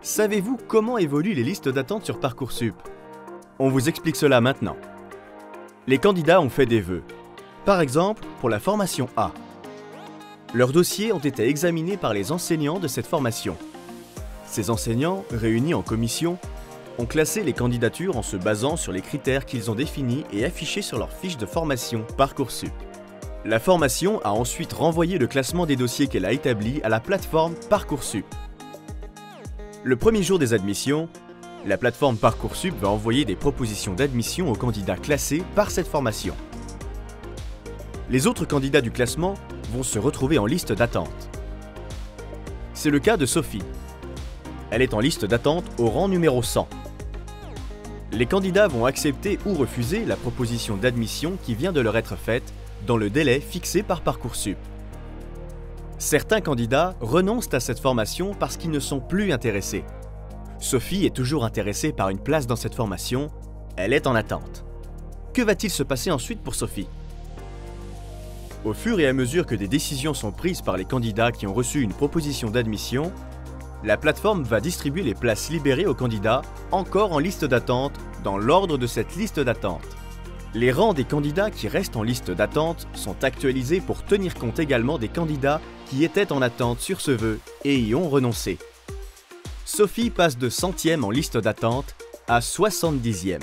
Savez-vous comment évoluent les listes d'attente sur Parcoursup? On vous explique cela maintenant. Les candidats ont fait des vœux. Par exemple, pour la formation A. Leurs dossiers ont été examinés par les enseignants de cette formation. Ces enseignants, réunis en commission, ont classé les candidatures en se basant sur les critères qu'ils ont définis et affichés sur leur fiche de formation Parcoursup. La formation a ensuite renvoyé le classement des dossiers qu'elle a établi à la plateforme Parcoursup. Le premier jour des admissions, la plateforme Parcoursup va envoyer des propositions d'admission aux candidats classés par cette formation. Les autres candidats du classement vont se retrouver en liste d'attente. C'est le cas de Sophie. Elle est en liste d'attente au rang numéro 100. Les candidats vont accepter ou refuser la proposition d'admission qui vient de leur être faite dans le délai fixé par Parcoursup. Certains candidats renoncent à cette formation parce qu'ils ne sont plus intéressés. Sophie est toujours intéressée par une place dans cette formation, elle est en attente. Que va-t-il se passer ensuite pour Sophie? Au fur et à mesure que des décisions sont prises par les candidats qui ont reçu une proposition d'admission, la plateforme va distribuer les places libérées aux candidats encore en liste d'attente dans l'ordre de cette liste d'attente. Les rangs des candidats qui restent en liste d'attente sont actualisés pour tenir compte également des candidats qui étaient en attente sur ce vœu et y ont renoncé. Sophie passe de 100e en liste d'attente à 70e.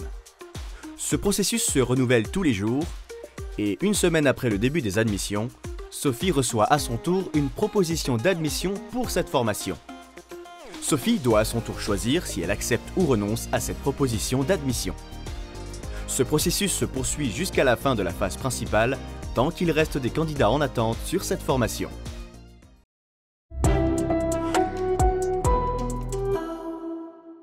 Ce processus se renouvelle tous les jours et une semaine après le début des admissions, Sophie reçoit à son tour une proposition d'admission pour cette formation. Sophie doit à son tour choisir si elle accepte ou renonce à cette proposition d'admission. Ce processus se poursuit jusqu'à la fin de la phase principale, tant qu'il reste des candidats en attente sur cette formation.